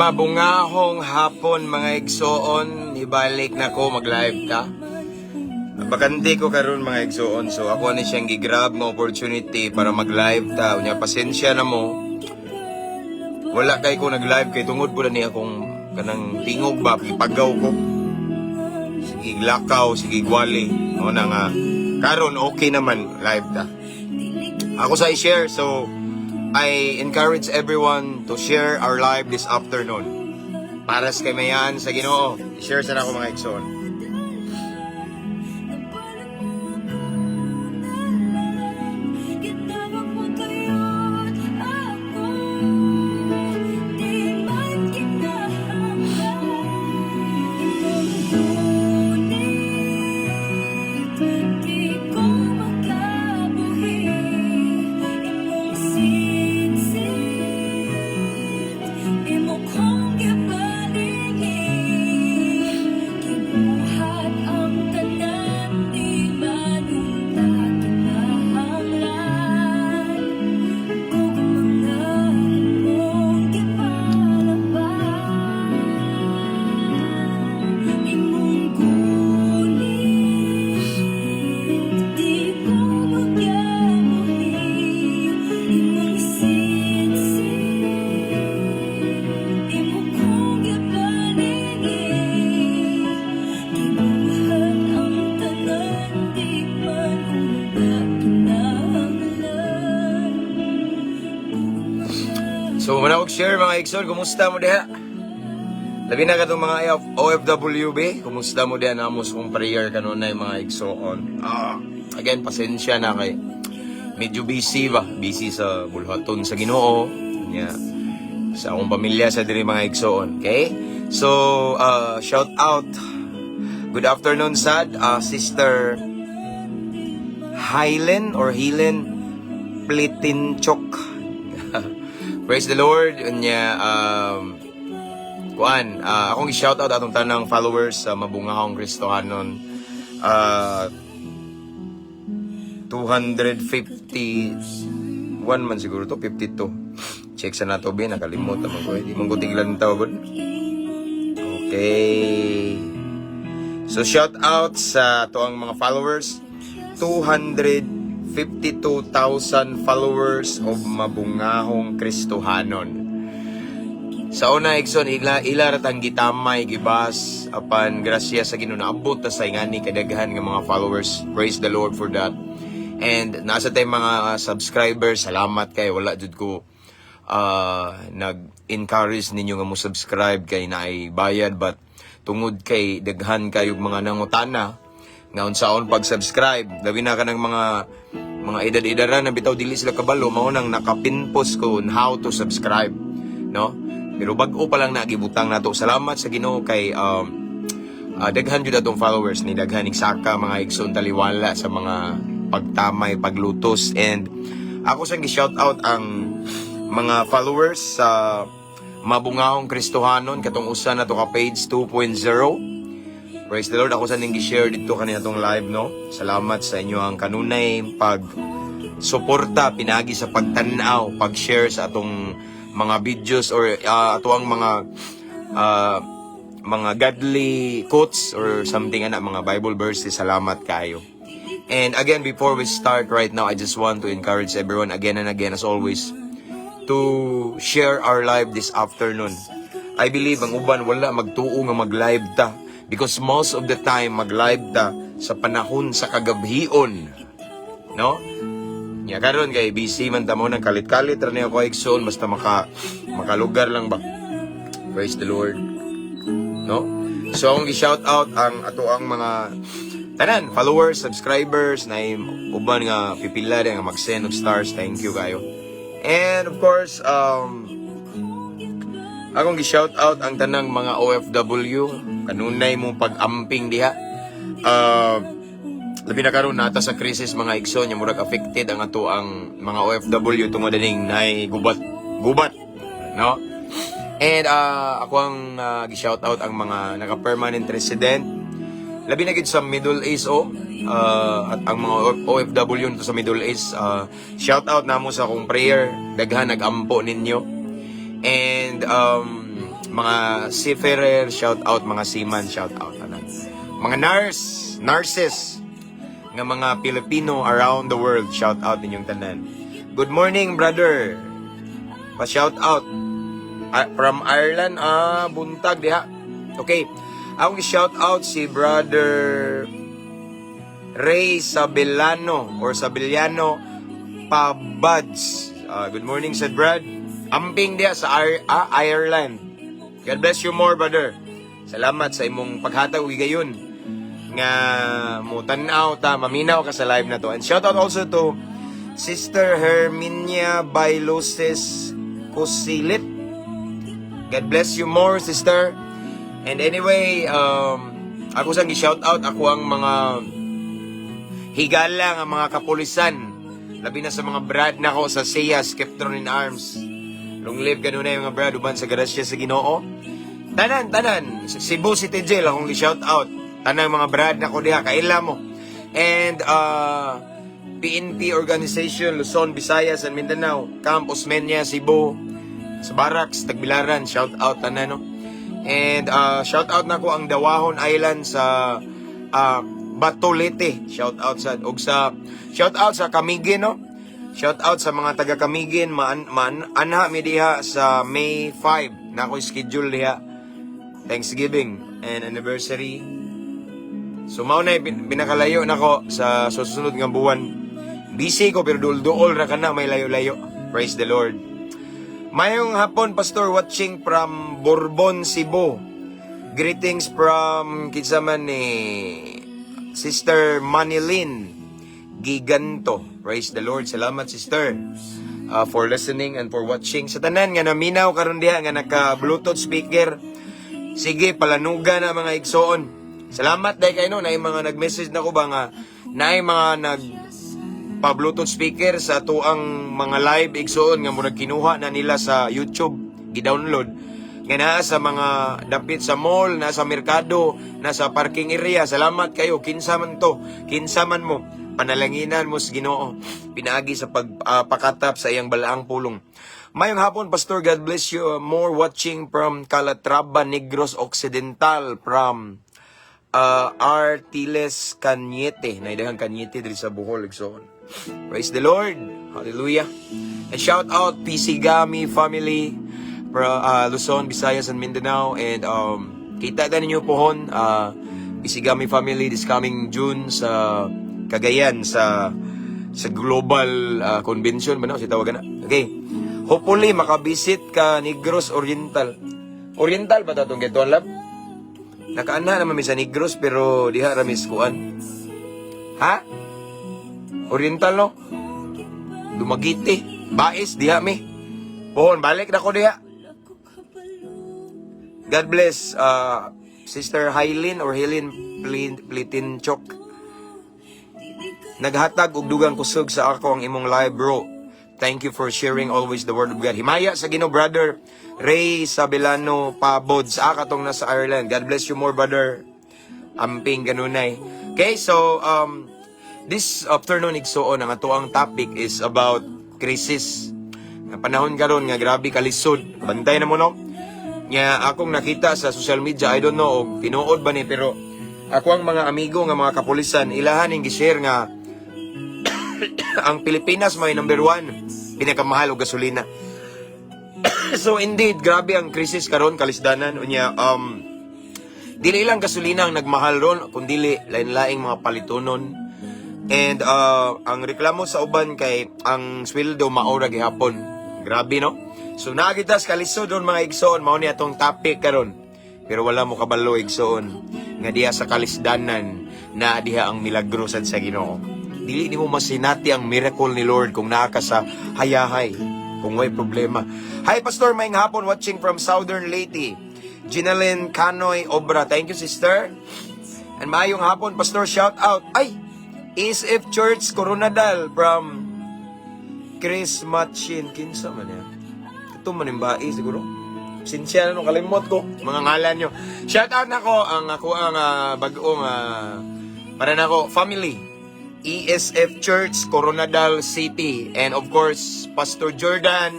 Mabungahong hapon mga igsoon, ibalik na ko mag-live ta. Bakante ko karon mga igsoon, so ako na siyang gigrab nga opportunity para mag-live ta. Unya pasensya na mo. Wala kay ko nag-live kay tungod pud ni akong kanang tingog ba ipagaw ko. Sige lakaw, sige gwali. O na nga karon okay naman live ta. Ako sa i-share, so I encourage everyone to share our live this afternoon. Para sa kamayan sa Ginoo, i-share sa ako mga igsoon. So, muna share mga igsoon, kumusta mo diha? Labi na ka itong mga OFWB, kumusta mo diha namos kong prayer kanunay mga igsoon. Again, pasensya na kay medyo busy ba? Busy sa bulhaton sa Ginoo. Yeah. Sa akong pamilya sa diri mga igsoon. Okay? So, shout out. Good afternoon, Sad. Sister Hylen Plitinchok. Praise the Lord. Unya, akong i-shout out atong tanang followers sa Mabungahong Kristohanon. 251 man siguro to, 52. Check sa nato ba, nakalimot naman ko. Di mong kutiglan tawag. Okay. So shout out sa tuang mga followers. 252,000 followers of Mabungahong Kristohanon. Sa una igsoon ila ratang gitamay gibas apan grasya sa Ginoo naabot ta sa ingani kadaghan nga mga followers. Praise the Lord for that. And nasa tay mga subscribers, salamat kay wala jud ko nag-encourage ninyo nga mo subscribe kay naay bayad, but tungod kay daghan kayog mga nangutana nga unsaon pag-subscribe. Labi na ka ng mga edad-edaran na bitaw dili sila kabalo, mao nang nakapinpost ko on how to subscribe, no? Pero bag-o pa lang nagibutang nato. Salamat sa Ginoo kay daghan jud atong followers ni daghan saka mga igsoon taliwala sa mga pagtamay, paglutos. And ako sang gi-shout out ang mga followers sa Mabungahong Kristohanon katong usa na to ka page 2.0. Praise the Lord. Ako sa ning gi-share dito kanina tong live, no? Salamat sa inyo ang kanunay pag-suporta, pinagi sa pagtanaw, pag-share sa atong mga videos or atuang mga godly quotes or something ana, mga Bible verses. Salamat kayo. And again, before we start right now, I just want to encourage everyone again and again as always to share our live this afternoon. I believe ang uban wala magtuo nga mag-live ta. Because most of the time, mag-live ta sa panahon sa kagabhion. No? Nga karon kay busy man ta mo ng kalit-kalit ra niya ko igsoon basta makalugar lang ba. Praise the Lord. No? So, akong i-shout out ang ato ang mga tanan, followers, subscribers, na uban nga pipila nga mag-send of stars. Thank you kayo. And of course, akong gi-shout out ang tanang mga OFW. Kanunay mong pag-amping diha. Labi na karon nata sa krisis mga igsoon, yung murag affected ang ato ang mga OFW tungod dining nay gubat, no? And ako ang gi-shout out ang mga naka-permanent resident. Labi na gid sa Middle East at ang mga OFW nito sa Middle East, shout out namo sa akong prayer, daghan nag-ampo ninyo. And Mga seafarer, shout out. Mga seaman, shout out. Mga nurses, nga mga Pilipino around the world, shout out ninyong tanan. Good morning, brother. Pa-shout out. From Ireland, buntag diha. Okay. Akong shout out si brother Ray Sabellano or Sabellano Pabads. Good morning, said Brad. Amping diha sa Ireland. God bless you more, brother. Salamat sa imong paghatag ug gayon nga mo tan-aw ta, maminaw ka sa live na to. And shout out also to Sister Herminia Bailoses Kusilit. God bless you more, sister. And anyway, ako sang gi-shout out ako ang mga higala nga mga kapulisan, labi na sa mga brad nako sa SEAS, Captain in Arms. Long live kanunay mga brad uban sa grasya sa Ginoo. Tanan Cebu City Jail akong gi-shout out. Tanang mga brad nako diha kaila mo. And PNP organization Luzon, Visayas and Mindanao, Camp Osmeña, Cebu, sa Barracks, Tagbilaran, shout out tanan no. And shout out nako ang Dawahon Island sa Batolete, shout out sa shout out sa Camiguin no. Shout out sa mga taga Camiguin, anha mi diha sa May 5 nako schedule diha Thanksgiving and anniversary. So mao na pinakalayo nako sa susunod nga buwan. Busy ko pero duol ra kana may layo-layo. Praise the Lord. Mayong hapon, Pastor, watching from Bourbon, Cebu. Greetings from kinsaman ni Sister Manilyn Giganto. Praise the Lord. Salamat, sister, for listening and for watching. Sa tanan nga naminaw karon diha nga naka-Bluetooth speaker. Sige, palanuga na mga igsoon. Salamat dahil kayo no, na yung mga nag-message na ko ba nga, na yung mga nag-Bluetooth speaker sa tuang mga live igsoon nga muna kinuha na nila sa YouTube, i-download. Nga na sa mga dapit sa mall, nasa merkado, nasa parking area. Salamat kayo, kinsaman to, kinsaman mo, panalanginan mo sa Ginoo, pinaagi sa pagpakatap sa iyang balaang pulong. Mayong hapon, Pastor, God bless you. More watching from Calatrava, Negros Occidental, from Artiles Cañete. Naidahang Cañete dito sa Bohol. So, praise the Lord. Hallelujah. And shout out Pisigami family, Luzon, Visayas, and Mindanao. And kita na ninyo pohon, Pisigami family this coming June sa Cagayan, sa global convention ba na? Si tawagan na. Okay. Hopefully, makabisit ka Negros Oriental. Oriental ba ito itong Getuan Lab? Nakaana naman may sa Negros, pero diha ramis kuan. Ha? Oriental, no? Dumagiti. Bais, diha mi. Pohon, balik na ko diha. God bless, Sister Hylin or Hylin Plitinchok. Naghatag og dugang kusog sa ako ang imong live, bro. Thank you for sharing always the word of God. Himaya sa Ginoo, brother Ray Sabellano Pabods, katong nasa Ireland. God bless you more, brother. Amping ganunay. Okay, so this afternoon igsoon ang atoang topic is about crisis. Nga panahon karon nga grabe kalisod. Bantay na mo no. Nya akong nakita sa social media, I don't know og tinuod ba ni, pero ako ang mga amigo nga mga kapulisan ilahan ning gi-share nga ang Pilipinas may number 1 pinakamahal og gasolina. So indeed, grabe ang krisis karon, kalisdanan unya. Dili lang gasolina ang nagmahal ron, kundi lain-laing mga palitonon. And ang reklamo sa uban kay ang sweldo maura gihapon. Grabe no. So nagitas kalisod ron mga igsoon, mao ni atong topic karon. Pero wala mo kabalo igsoon nga diha sa kalisdanan na diha ang milagro sad sa Ginoo. Dili nimo masinati ang miracle ni Lord kung naa ka sa hayahay, kung may problema. Hi, Pastor, maayong hapon watching from Southern Leyte. Ginalyn Canoy Obra. Thank you, sister. And maayong hapon, Pastor, shout out. Ay, ESF Church Coronadal from Chris Machin. Kinsa man yan? Ito manimbai siguro. Sinsya na nung kalimot ko. Mga ngalan nyo. Shout out na ko ang bagong para na ko family. ESF Church, Coronadal City. And of course, Pastor Jordan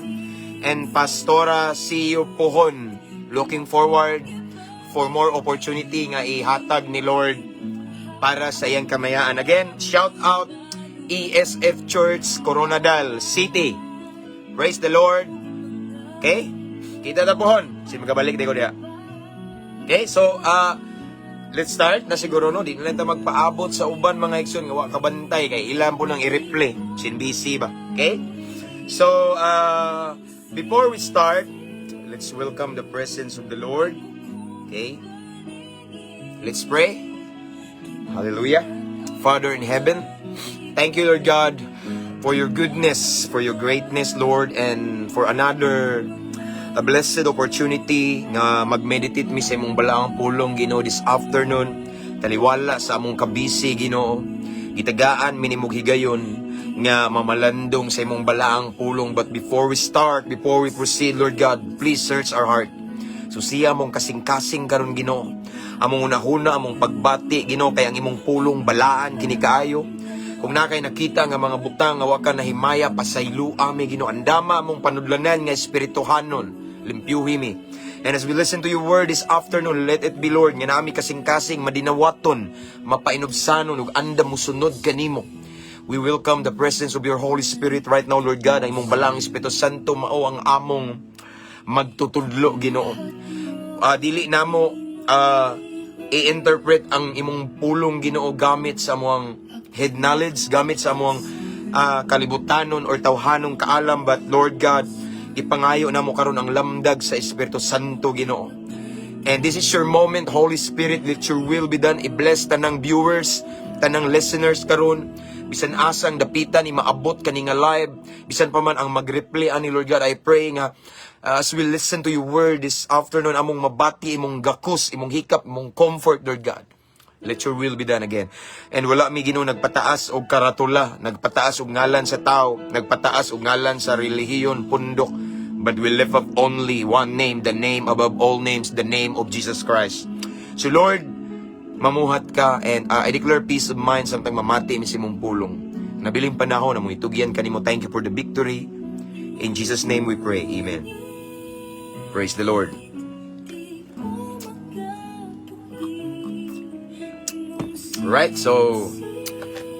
and Pastora Siyo Pohon. looking forward for more opportunity nga ihatag ni Lord para sa iyang kamayaan. Again, shout out ESF Church, Coronadal City. Praise the Lord. Okay? Kita na pohon. Si magabalik di ko diya. Okay, so, let's start na siguro, no? Di na lang magpaabot sa uban mga igsoon nga wa kabantay kay ilan po nang i-replay. Sinbisi ba? Okay? So, before we start, let's welcome the presence of the Lord. Okay? Let's pray. Hallelujah. Father in heaven, thank you, Lord God, for your goodness, for your greatness, Lord, and for another a blessed opportunity nga mag-meditate mi sa imong balaang pulong, Ginoo, this afternoon. Taliwala sa among kabisi, Ginoo. Gitagaan minimog higayon nga mamalandong sa imong balaang pulong. But before we start, before we proceed, Lord God, please search our heart. So siya among kasing-kasing karon, Ginoo. Among unahuna, among pagbati, Ginoo, kay ang imong pulong balaan kini kaayo. Kung na kay nakita nga mga butang nga wa ka nahimaya pasaylo ami, Ginoo, andama among panudlanan nga espirituhanon, limpyuhi mi. And as we listen to your word this afternoon, let it be, Lord, nga nami kasing-kasing madinawaton, mapainobsanon ug andam musunod kanimo. We welcome the presence of your Holy Spirit right now, Lord God. Ang imong balang Espiritu Santo mao ang among magtutudlo, Ginoo. Dili namo i-interpret ang imong pulong, Ginoo, gamit sa among head knowledge, gamit sa among kalibutanon or tawhanong kaalam, but Lord God, ipangayo na mo karon ang lamdag sa Espiritu Santo, Ginoo. And this is your moment, Holy Spirit, let your will be done. I-bless tanang viewers, tanang listeners karon, bisan asang dapitan ni maabot kani nga live, bisan pa man ang mag-replay ani, Lord God. I pray nga as we listen to your word this afternoon, among mabati, imong gakus, imong hikap, imong comfort, Lord God. Let your will be done again. And wala mi, Ginoo, nagpataas og karatula, nagpataas og ngalan sa tao, nagpataas og ngalan sa relihiyon, pundok, but we lift up only one name, the name above all names, the name of Jesus Christ. So Lord, mamuhat ka, and I declare peace of mind samtang mamati mi si mong pulong. Nabiling panahon na mo itugyan kanimo. Thank you for the victory. In Jesus' name we pray. Amen. Praise the Lord. Right, so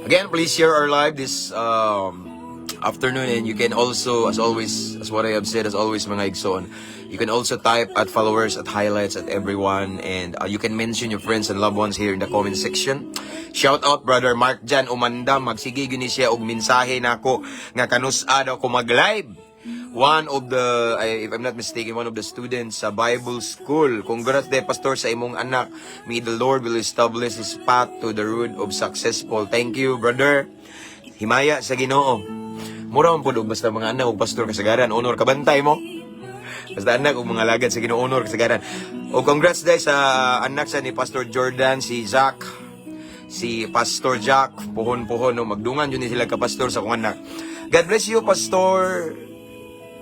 again, please share our live this afternoon, and you can also, as always, as what I have said, as always, mga igsoon, you can also type at followers, at highlights, at everyone, and you can mention your friends and loved ones here in the comment section. Shout out Brother Mark Jan Umanda, magsige gini siya og mensahe nako nga kanus-a daw ko mag-live. One of the, if I'm not mistaken, one of the students sa Bible School. Congrats de, Pastor, sa imong anak. May the Lord will establish his path to the road of successful. Thank you, brother. Himaya sa Ginoo. Mura man pud og basta mga anak og pastor kasagaran, honor kabantay mo. Basta anak og mga lagad sa Ginoo, honor kasagaran. O congrats de sa anak sa ni Pastor Jordan, si Zach, si Pastor Jack, puhon-puhon, no, magdungan yun sila ka pastor sa kong anak. God bless you, Pastor.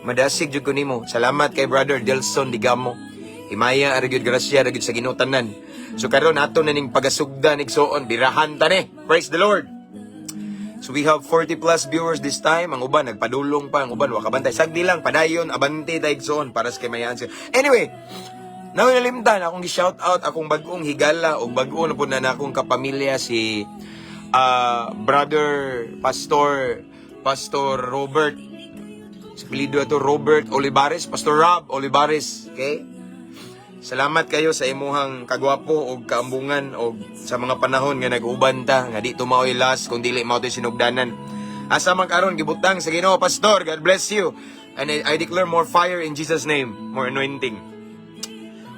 Madasig jud ko nimo. Salamat kay Brother Delson Digamo. Himaya ara gyud grasya ra gyud sa Ginoo tanan. So karon ato na ning pagasugdan igsoon, birahan ta ni. Praise the Lord. So we have 40 plus viewers this time. Ang uban nagpadulong pa, ang uban wa kabantay. Sagdi lang padayon abante ta igsoon para sa kamayan. Anyway, now nalimtan akong gi-shout out akong bag-ong higala o bag-o na pud na akong kapamilya si Brother Pastor Robert. Sa pilido ito, Robert Olivares, Pastor Rob Olivares, okay? Salamat kayo sa imuhang kagwapo o kaambungan o sa mga panahon nga nag-uban ta, nga di tumaoy last, kung dili mao to'y sinugdanan. Asa man karon gibutang sa Ginoo, Pastor, God bless you. And I declare more fire in Jesus' name, more anointing.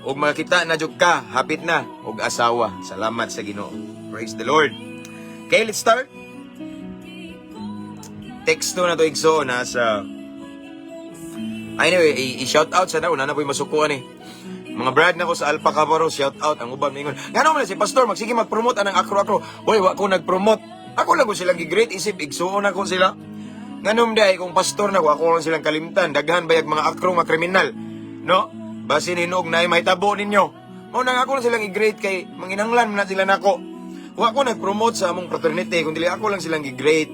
Og makita na jud ka, hapit na, og asawa. Salamat sa Ginoo. Praise the Lord. Okay, let's start. Teksto na to igso na sa anyway, i-shout out sana una na po'y masukuan eh. Mga brad na ko sa Alpha Cabaro, shout out ang uban mingon. Ngano man si Pastor magsige mag-promote anang akro-akro. Boy, wa ko nag-promote. Ako lang ko silang gi-great isip igsuon ako sila. Nganom day kung pastor na ako lang silang kalimtan, daghan bayag mga akro mga kriminal. No? Basi ninog na may tabo ninyo. Mao nang ako lang silang i-great kay manginanglan man na sila nako. Wa ko nag-promote sa among fraternity, kundi ako lang silang gi-great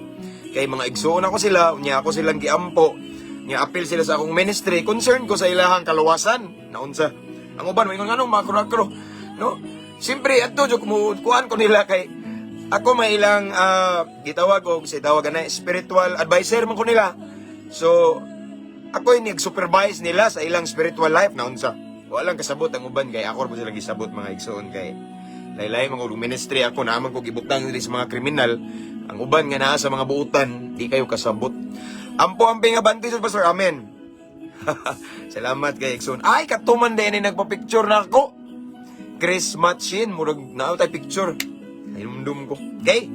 kay mga igsuon ako sila, unya ako silang giampo. Nga appeal sila sa akong ministry, concern ko sa ilahang kaluwasan. Naunsa. Ang uban mo ingon nganong makro-akro, no? Siyempre adto jud kuan ko nila kay ako may ilang gitawag og si tawag na spiritual advisor man ko nila. So ako yung nag-supervise nila sa ilang spiritual life na unsa. Walang kasabot ang uban kay ako mo silang gisabot mga igsoon kay laylay mga ministry ako naman ko gibutang diri sa mga kriminal. Ang uban nga naa sa mga buutan, di kayo kasabot. Ampo ang pingabanti sa Pastor. Amen. Salamat kay Ikson. Ay, katuman din nagpa-picture na ako. Chris Matchin, murag na tay picture. Ayumdum ko. Okay?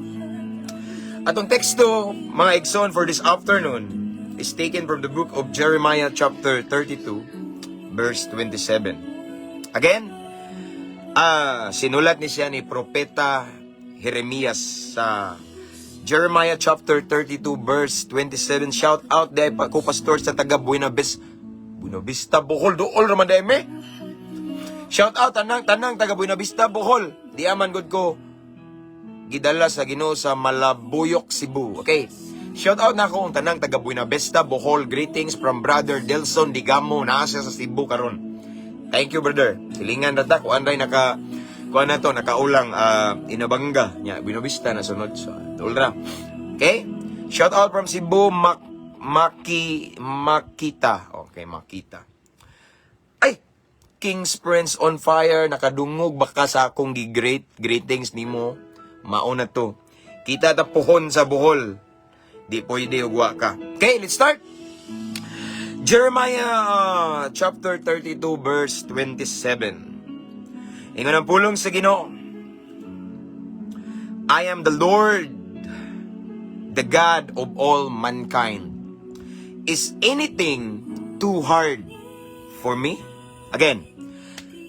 Atong teksto, mga Ikson, for this afternoon is taken from the book of Jeremiah chapter 32, verse 27. Again, sinulat ni siya ni Propeta Jeremias sa Jeremiah chapter 32 verse 27. Shout out day pa ko pastor sa taga Buena Vista Bohol dool raman day me. Shout out tanang taga Buena Vista Bohol. Di aman gud ko gidala sa Ginoo sa Malabuyok, Cebu. Okay. Shout out na ako ang tanang taga Buena Vista Bohol. Greetings from brother Delson Digamo naa siya sa Cebu karon. Thank you brother. Silingan rata ko anday kuan na to, nakaulang inabangga nya Buena Vista na sunod sa Ulra. Okay? Shout out from Cebu, Makita. Okay, Makita. Ay, King's Prince on fire, nakadungog baka sa akong greetings nimo. Mauna to. Kita ta pohon sa Bohol. Di pwede ugwa ka. Okay, let's start. Jeremiah chapter 32 verse 27. Ingon ang pulong sa Ginoo. I am the Lord, the God of all mankind. Is anything too hard for me? Again,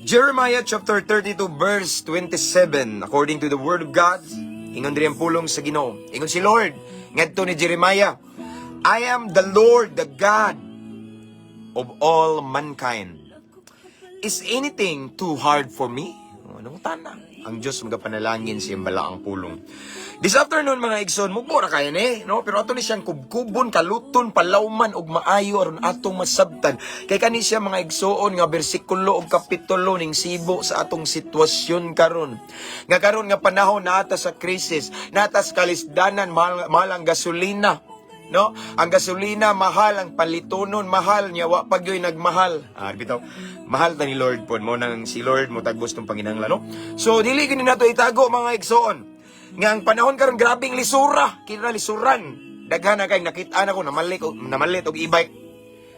Jeremiah chapter 32 verse 27. According to the word of God, ingon diri ang pulong sa Ginoo. Ingon si Lord, ngadto ni Jeremiah, I am the Lord, the God of all mankind. Is anything too hard for me? Anong tana? Ang Diyos magapanalangin siyang balaang pulong. This afternoon mga igsoon, mugmura kayo ni, no? Pero ato ni siyang kubkubon, kaluton, palawman, og maayo, aron atong masabtan. Kay kani siya mga igsoon, nga bersikulo og kapitulo ning sibo sa atong sitwasyon karon. Nga karon nga panahon naata sa krisis, naata sa kalisdanan, mahal ang gasolina. No? Ang gasolina mahal, ang palitonon mahal, nya wa pag yoy nagmahal. Bitaw, mahal ta ni Lord pod mo nang si Lord mo tag gustong panginahanglan, no? So dili gini nato itago mga igsoon. Nga ang panahon karon grabing lisura, kina lisuran. Daghan na kay nakit-an ako namalit og e-bike.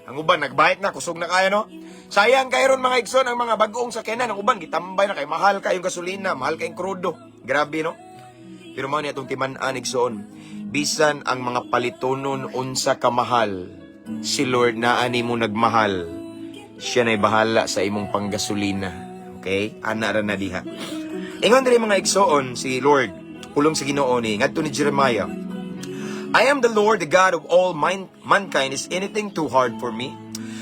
Ang uban nagbike na kusog na kaya, no? Sayang kay ron mga igsoon ang mga bag-ong sakyanan, ang uban gitambay na kay mahal kayong gasolina, mahal kayong krudo. Grabe, no? Pero mao ni atong timan-an igsoon. Bisan ang mga palitonon unsa kamahal, si Lord na ani mo nagmahal. Siya na'y bahala sa imong panggasolina. Okay? Ana ra na diha. Ingon diri mga igsoon si Lord, pulong sa Ginoo ni ngadto ni Jeremiah. I am the Lord, the God of all mankind. Is anything too hard for me?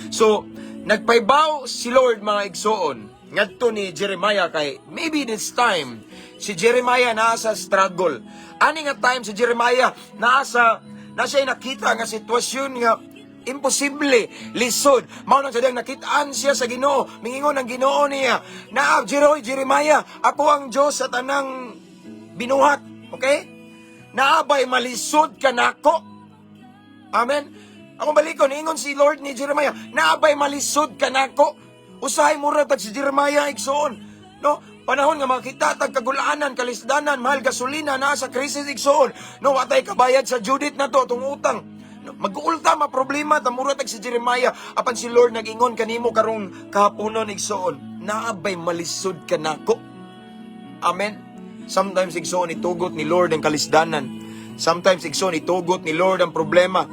So, nagpaybaw si Lord mga igsoon ngadto ni Jeremiah kay maybe this time si Jeremiah nasa struggle. Ani nga time si Jeremiah nasa nakita nga sitwasyon nga imposible, lisod. Mao nang sadang nakitaan siya sa Ginoo, mingingon ang Ginoo niya, na Jeremiah, ako ang Dios sa tanang binuhat. Okay? Naabay malisod ka nako. Amen. Ako balikon, ingon si Lord ni Jeremiah, naabay malisod ka nako. Usahay mo ra si Jeremiah igsoon. No? Panahon nga makita tag kagulaanan, kalisdanan, mahal gasolina, nasa krisis igsoon. No, watay kabayad sa Judith na to, itong utang. No, mag-uulta, problema, tamuratag si Jeremiah. Apan si Lord nag-ingon kanimo karong kahaponon igsoon. Naabay malisod ka nako. Amen. Sometimes igsoon itugot ni Lord ang kalisdanan. Sometimes igsoon itugot ni Lord ang problema.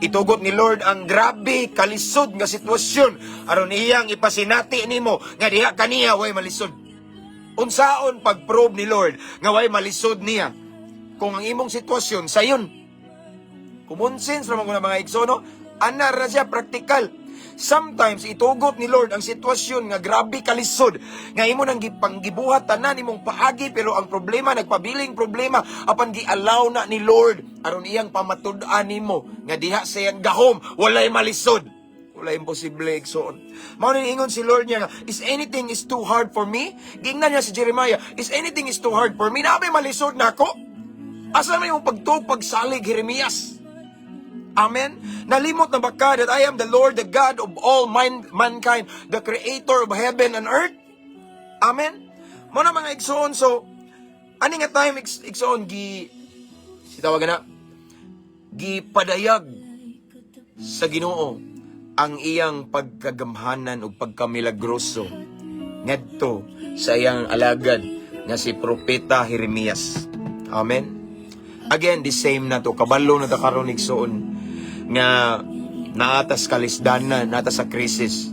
Itugot ni Lord ang grabe kalisod nga sitwasyon. Aron iyang ipasinati nimo nga diha kaniya way malisod. Unsaon pag-probe ni Lord nga way malisod niya kung ang imong sitwasyon sayon. Common sense ramang mga igsoon, ana ra siya praktikal. Sometimes itugot ni Lord ang sitwasyon nga grabe kalisod nga imo nang gipanggibuhat tanan imong paagi, pero ang problema nagpabiling problema apan gi-allow na ni Lord aron iyang pamatud-an nimo nga diha sa iyang gahom walay malisod. Wala imposible, igsoon. Mao na ingon si Lord niya nga, is anything is too hard for me? Gingnan niya si Jeremiah, is anything is too hard for me? Naabay malisod na ako? Asa naman yung pagsalig, Jeremias? Amen? Nalimot na baka that I am the Lord, the God of all mankind, the creator of heaven and earth? Amen? Mo na mga igsoon, so, ani nga time, igsoon, sitawagan na, gipadayag sa Ginoo ang iyang pagkagamhanan o pagkamilagroso ngadto sa iyang alagad nga si Propeta Jeremias. Amen? Again, the same na to. Kabalo na ta karon igsoon nga naatas kalisdanan, naatas sa krisis.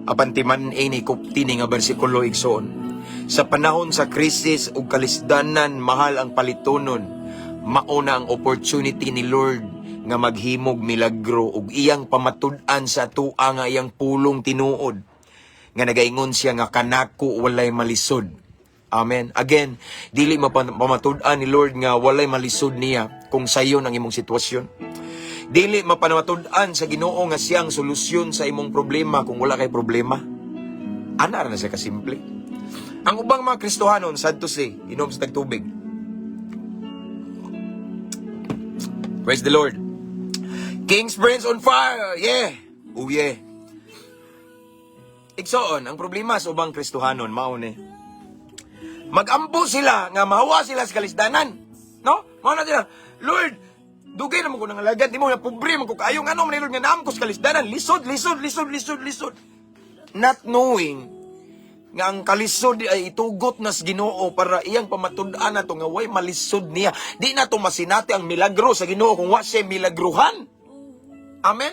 Apan timan ni kupti ni nga bersikulo igsoon. Sa panahon sa krisis ug kalisdanan, mahal ang palitonon. Mauna ang opportunity ni Lord nga maghimog milagro ug iyang pamatud-an sa tua nga iyang pulong tinuod nga nagaingon siya nga kanako walay malisod. Amen. Again, dili mapamatud-an ni Lord nga walay malisod niya kung sayon ang imong sitwasyon. Dili mapamatud-an sa Ginoo nga siyang solusyon sa imong problema kung wala kay problema. Ana ra na siya kasimple. Ang ubang mga Kristohanon sadto si inom sa tagtubig. Praise the Lord. King's brains on fire. Yeah. Oh yeah. Igsoon, ang problema sa ubang Kristohanon, maune. Mag-ampo sila, nga mahawa sila sa kalisdanan. No? Mauna sila, Lord, dugay naman ko ng alagad, di mo na pobre, man ko kayo, nga naman ni Lord, nga naam ko sa kalisdanan, lisod. Not knowing, nga ang kalisod ay itugot na sa Ginoo para iyang pamatud-an na to, nga way malisod niya. Di na to masinati ang milagro sa Ginoo kung wa siya milagruhan. Amen?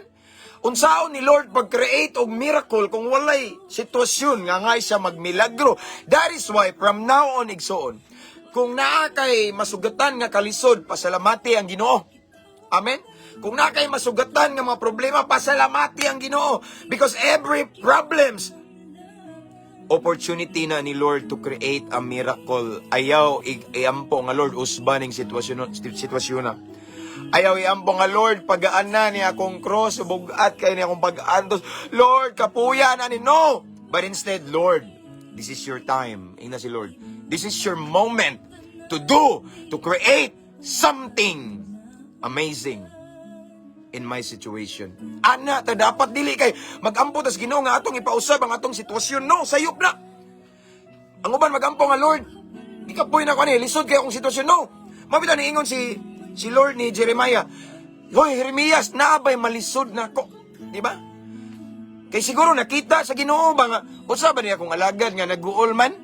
Unsaon ni Lord pag-create og miracle kung walay sitwasyon nga ngay siya magmilagro. That is why from now on igsoon, kung naa kay masugatan nga kalisod, pasalamati ang Ginoo. Amen? Kung naa kay masugatan nga mga problema, pasalamati ang Ginoo. Because every problems, opportunity na ni Lord to create a miracle. Ayaw iampo nga Lord usbaning sitwasyon na. Ayaw iampo nga Lord, pagaan na niya akong cross, bugat kayo niya akong pag-antos. Lord, kapuya na ni. No! But instead, Lord, this is your time. Ina si Lord. This is your moment to do, to create something amazing in my situation. Ana, ta dapat dili kay mag-ampo tas Ginoo nga atong ipausab ang atong sitwasyon. No, sayop na. Ang uban mag-ampo nga Lord, di ka puy na ko ani, lisod kay akong sitwasyon. No. Mabita ni ingon si Lord ni Jeremiah, hoy Jeremias, naabay malisod na ko. Di ba? Kay siguro nakita sa Ginoo ba nga, unsa ba niya akong alagad nga nag-uol man?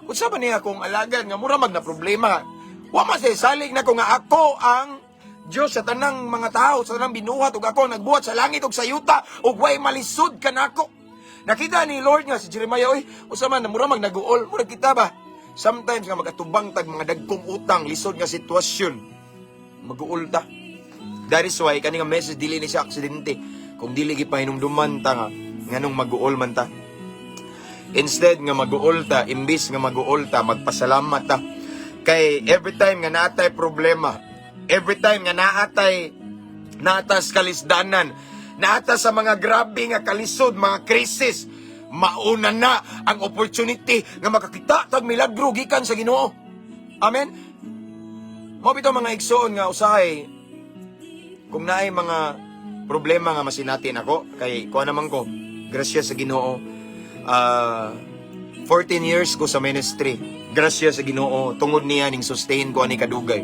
Unsa ba niya akong alagad nga mura mag na problema? Wa man salig na ko nga ako ang Diyos sa tanang mga tao, sa tanang binuhat, ug ako nagbuhat sa langit ug sa yuta, ug way malisod ka nako. Nakita ni Lord nga si Jeremiah, oy, unsa man mura mag nag-uol, mura kita ba? Sometimes nga magatubang tag mga dagkong utang, lisod nga sitwasyon. Mag-uol ta. That is why kani nga message dili ni siya aksidente. Kung dili gipahinumduman ta nga nganong mag-uol man ta. Instead nga mag-uol ta, imbis nga mag-uol ta, magpasalamat ta. Kay every time nga naatay problema, every time nga naatas kalisdanan, naatas sa mga grabe nga kalisod, mga krisis, mauna na ang opportunity nga makakita tag milagro gikan sa Ginoo. Amen. Mo bitaw mga igsoon nga usahay kung naay mga problema nga masinatin ako kay kuha naman ko grasya sa Ginoo. 14 years ko sa ministry. Grasya sa Ginoo tungod niya ning sustain ko ani kadugay.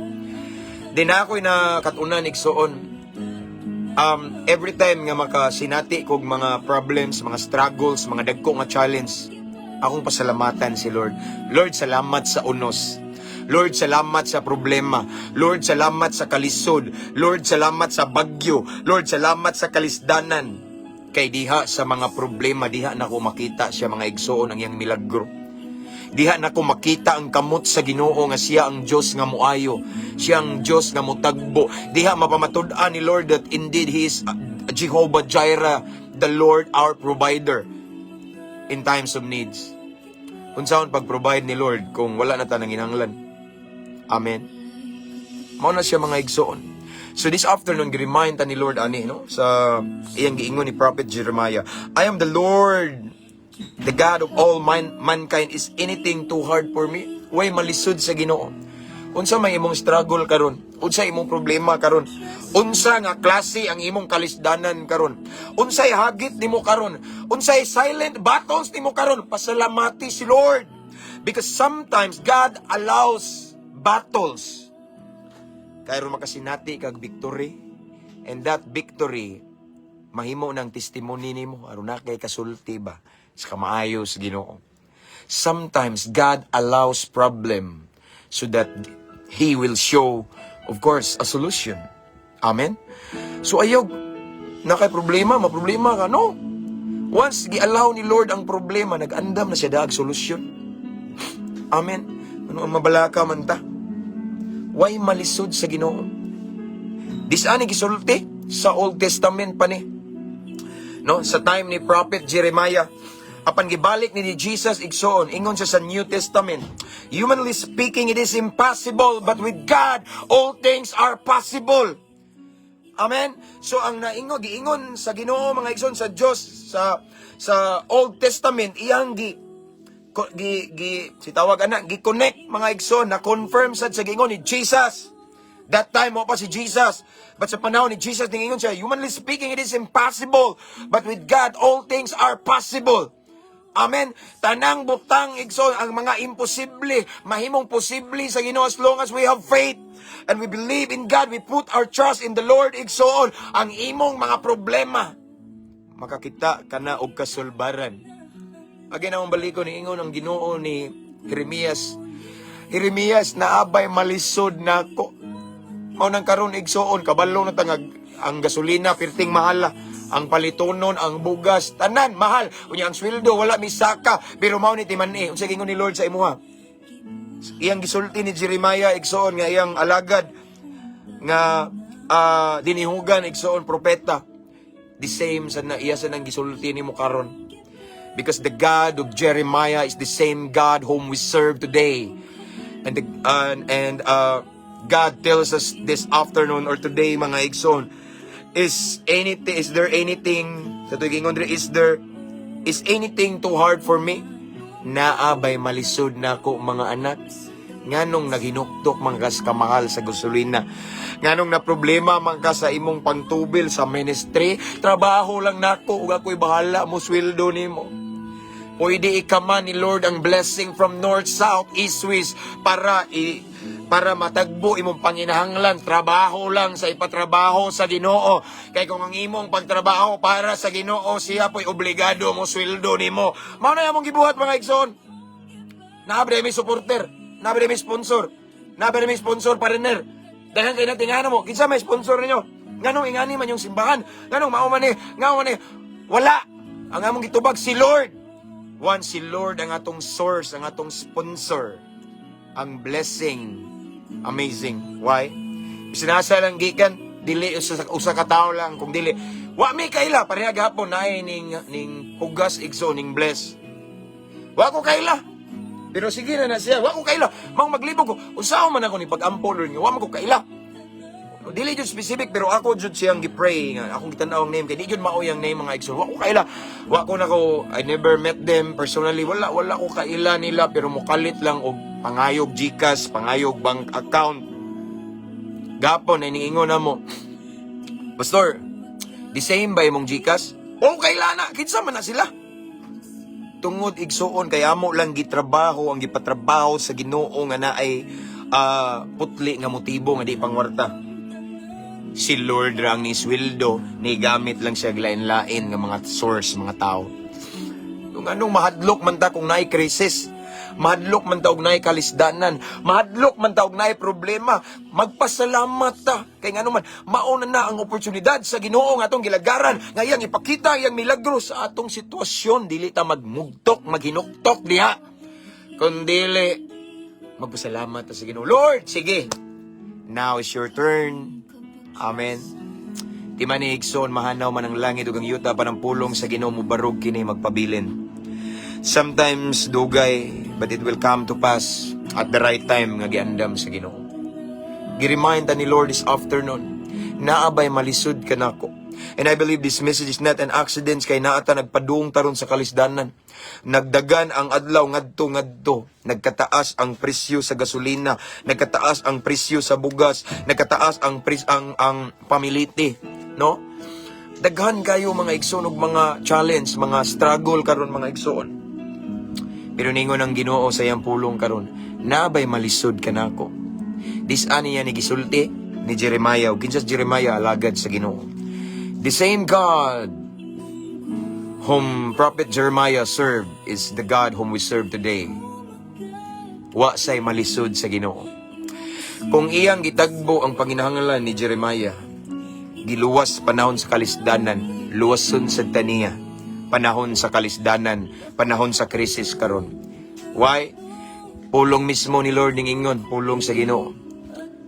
Din ako'y nakatunan igsoon. Every time nga makasinati kog mga problems, mga struggles, mga dagko nga challenge, akong pasalamatan si Lord. Lord, salamat sa unos. Lord, salamat sa problema. Lord, salamat sa kalisod. Lord, salamat sa bagyo. Lord, salamat sa kalisdanan. Kay diha sa mga problema, diha na ko makita siya mga igsoon ang iyang milagro. Diha na ko makita ang kamot sa Ginoo nga siya ang Diyos nga muayo. Siya ang Diyos nga mutagbo. Diha mapamatud-an ni Lord that indeed He is Jehovah Jireh, the Lord our provider in times of needs. Unsaon pag-provide ni Lord kung wala na ta nang inanglan? Amen. Mao na siya mga igsoon. So this afternoon, gi-remind ta ni Lord ani, no? Sa iyang giingon ni Prophet Jeremiah, I am the Lord, the God of all mankind. Is anything too hard for me? Way malisod sa Ginoo. Unsa may imong struggle karon? Unsa imong problema karon? Unsa nga klase ang imong kalisdanan karon? Unsay hagit nimo karon? Unsay silent battles nimo karon? Pasalamati si Lord. Because sometimes God allows battles kayro makasinati kag victory, and that victory mahimo ng testimony nimo aron na kay kasulti ba sa kamaayo sa Ginoo. Sometimes God allows problem so that He will show, of course, a solution. Amen? So ayog, na kay problema, maproblema ka, no? Once gi-allow ni Lord ang problema, nag-andam na siya daag solusyon. Amen? Ano ang mabalaka man ta? Why malisod sa Ginoo? Disani gisulti sa Old Testament pa ni. No, sa time ni Prophet Jeremiah, apan gibalik ni Jesus igsoon, ingon siya sa New Testament, humanly speaking, it is impossible, but with God, all things are possible. Amen? So, ang giingon sa Ginoo, mga igsoon, sa Diyos, sa Old Testament, iyang gi-connect, mga igsoon, na confirm sa giingon ni Jesus. That time mo pa si Jesus. But sa panahon ni Jesus, ingon siya, humanly speaking, it is impossible, but with God, all things are possible. Amen. Tanang butang igsoon, ang mga imposible, mahimong posible sa Ginoo as long as we have faith and we believe in God, we put our trust in the Lord igsoon, ang imong mga problema makakita kana og kasulbaran. Agi na balik ko ni ingon ang Ginoo ni Jeremias. Jeremias, naabay malisod nako. Mao nang karon igsoon, kabalo na tangag ang gasolina perting mahala. Ang palitonon, ang bugas, tanan, mahal. Unya ang sweldo, wala misaka. Pero mao ni timani. Unsa gingon ni Lord sa imuha? Iyang gisulti ni Jeremiah, igsoon nga iyang alagad, nga dinihugan, igsoon, propeta. The same sa iya sa nang gisulti ni mo karon. Because the God of Jeremiah is the same God whom we serve today. And God tells us this afternoon or today, mga igsoon, is there anything too hard for me? Naabay malisod na ko, mga anak. Nganong naghinuktok mga kamahal sa gasolina? Nganong na problema mga sa imong pangtubil sa ministry? Trabaho lang nako, ug ako'y bahala mo sweldo nimo. Pwede ikaman ni Lord ang blessing from north, south, east, west para matagbo imong panginahanglan. Trabaho lang sa ipatrabaho sa Ginoo. Kay kung ang imong pagtrabaho para sa Ginoo, siya po'y obligado mo sweldo nimo. Mao na imong gibuhat, mga igsoon. Naabre mi supporter, naabre mi sponsor, naabre mi sponsor partner. Daghang kay natingana mo, kinsa may sponsor ninyo? Nganong ingani man yung simbahan? Nganong mao man ni? Wala. Ang among gitubag si Lord. Once si Lord ang atong source, ang atong sponsor, ang blessing amazing. Why? Sinasa lang gikan, dili usa ka tawo lang, kung dili wa mi kaila pareha gahapon naay ning hugas igso ning bless. Wa ko kaila. Pero sige na siya, wa ko kaila. Mang maglibog ko, usaw man ako ni pag-ampol niyo, wa man ko kaila. Dili jud specific, pero ako jud siyang gi-pray nga akong gitanaw ang name kay di jud mao yang name, mga igsoon. Wa ko kaila. Wa ko nako, I never met them personally. Wala ko kaila nila, pero mukalit lang og pangayog GCash, pangayog bank account. Gapon ay niingon na mo, Pastor, the same ba imong GCash? O kaila na, kinsa man na sila. Tungod igsoon kay amo lang gitrabaho, ang gipatrabaho sa Ginoo nga naay putli nga motibo nga di pangwarta. Si Lord ra ang ni sweldo, ni gamit lang siya lain-lain nga mga source, mga tao. Kung anong mahadlok man ta kung naay krisis, mahadlok man ta og naay kalisdanan, mahadlok man ta og naay problema, magpasalamat ta. Kay ngano man, mauna na ang oportunidad sa Ginoo nga atong gilagaran, nga iyang ipakita iyang milagro sa atong sitwasyon. Dili ta magmugtok, maghinuktok diha. Kundi magpasalamat ta sa Ginoo. Lord, sige. Now is your turn. Amen. Di man ni igsoon, mahanaw man ang langit ug ang yuta panang pulong sa Ginoo mo barog kini magpabilin. Sometimes dugay, but it will come to pass at the right time nga giandam sa Ginoo. Gi-remind ni Lord this afternoon naabay malisod ka nako. And I believe this message is not an accident kay naata nagpadung taron sa kalisdanan. Nagdagan ang adlaw ngadto. Nagkataas ang presyo sa gasolina, nagkataas ang presyo sa bugas, nagkataas ang ang pamiliti, no? Daghan kayo mga igsoon og mga challenge, mga struggle karon mga igsoon. Pero ningon ang Ginoo sa iyang pulong karon, naabay malisod ka nako. This ani yan ni gisulti ni Jeremiah, ug kinsas Jeremiah alagad sa Ginoo. The same God whom Prophet Jeremiah served is the God whom we serve today. Wa say malisod sa Ginoo. Kung iyang gitagbo ang panginahanglan ni Jeremiah, giluwas panahon sa kalisdanan, luwason sa taniya, panahon sa kalisdanan, panahon sa krisis karon. Why? Pulong mismo ni Lord ning ingon, pulong sa Ginoo.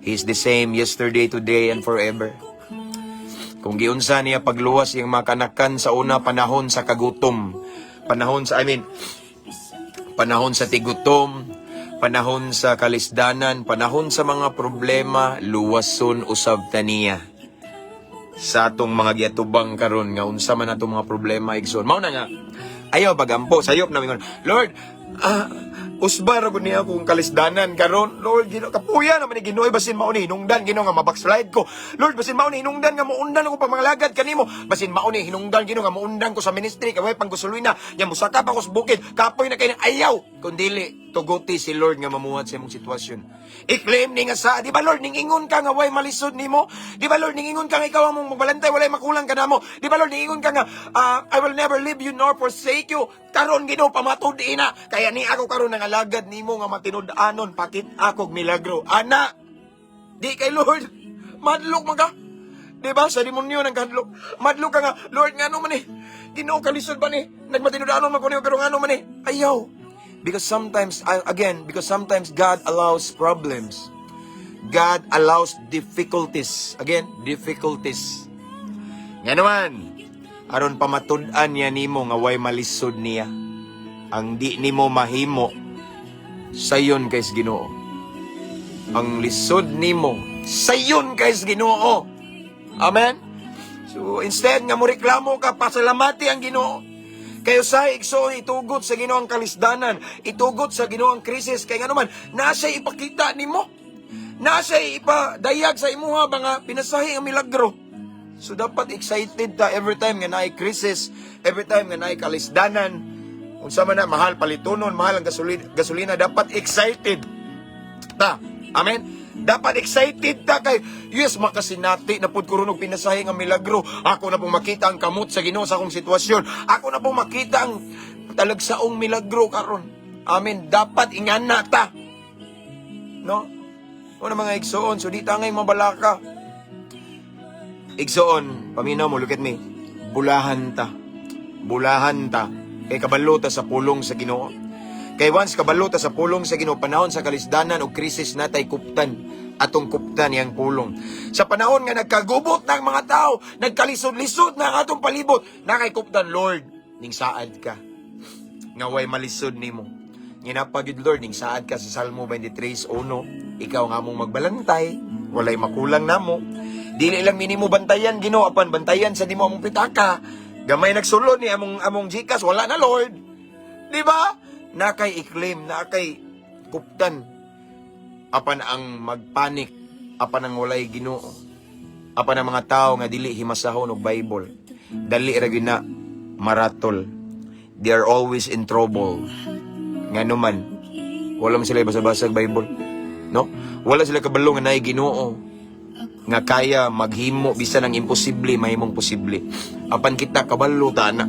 He is the same yesterday, today, and forever. Kung giunsa niya pagluwas yung makanakan sa una panahon sa kagutom, panahon sa panahon sa tigutom, panahon sa kalisdanan, panahon sa mga problema, luwason usab taniya. Sa atong mga giatubang karon nga unsa man atong mga problema igsoon. Mao na nga ayaw pagampo sayop na mingon, Lord, usbar ko niya akong kalisdanan karon. Lord, kapuya naman ni Ginoo basin mao ni hinungdan Ginoo nga mabackslide ko. Lord, basin mao ni hinungdan nga muundan ako pa mga lagad kanimo. Basin mao ni hinungdan Ginoo nga muundan ko sa ministry kay way panggusulina. Nya musaka pa ko sa bukid. Kapoy na kay ayaw. Kundi tuguti si Lord nga mamuhat sa imong sitwasyon. I-claim ni nga sa, di ba Lord, ning ingon ka nga way malisod nimo? Di ba Lord, ning ingon ka nga ikaw among magbalantay, walay makulang ka namo? Di ba Lord, ning ingon ka nga, I will never leave you nor forsake you. Karon Ginoo pamatud ina. Kaya ni ako karon nga lagad nimo nga matinud-anon, pakit akog milagro. Ana, di kay Lord, madlok man ka. Di ba, sa demonyo ng kadlok. Madlok ka nga, Lord, nga ano man eh. Ginoo kalisod ba ni? Nagmatinud-anon man ko niyo, pero nga ano man eh. Ayaw. Because sometimes God allows problems. God allows difficulties. Again, difficulties. Nga naman, aron pamatud-an niya nimo nga way malisod niya. Ang di nimo mahimo, sayon kays Ginoo. Ang lisod nimo, sayon kays Ginoo. Amen? So, instead nga mo reklamo ka, pasalamati ang Ginoo. Kayo sa igsoon, itugot sa Ginoo ang kalisdanan, itugot sa Ginoo ang krisis, kaya nga naman, nasa ipakita nimo, nasa ipadayag sa imuha mga pinasahi ang milagro. So dapat excited ta every time nga naay krisis, every time nga naay kalisdanan, kung sama na, mahal palitonon, mahal ang gasolina, dapat excited ta. Amen? Dapat excited ta kay, yes, makasinati na pud ko ron og pinasahi nga milagro. Ako na pong makita ang kamot sa Ginoo sa akong sitwasyon. Ako na pong makita ang talagsaong milagro karon. Amen. Dapat ingana ta. No? Una mga igsoon, so di tangay mabalaka. Igsoon, paminaw mo, look at me. Bulahan ta. Bulahan ta. Kay kabalo ta sa pulong sa Ginoo. Kay once kabalo ta sa pulong sa Ginoo, panahon sa kalisdanan o krisis natay kuptan, atong kuptan yang pulong. Sa panahon nga nagkagubot ng mga tao, nagkalisod-lisod na atong palibot, nakay kuptan, Lord, ning saad ka. Nga way malisod nimo. Ginapagid Lord, ning saad ka sa Salmo 23:1, ikaw nga mong magbalantay, walay makulang namo. Dili lang minimo bantayan Ginoo, apan bantayan sa dimo among pitaka. Gamay nagsulod ni among Gcash, wala na Lord. Di ba? Nakay i-claim, nakay kuptan. Apan ang magpanik, apan ang walay Ginoo. Apan ang mga tao nga dili himasahon og Bible. Dali ra gyud na maratol. They are always in trouble. Ngano man, wala man sila basa-basa Bible, no? Wala sila kabalo nga naay Ginoo nga kaya maghimo bisan ang imposible mahimong posible. Apan kita kabalo ta na.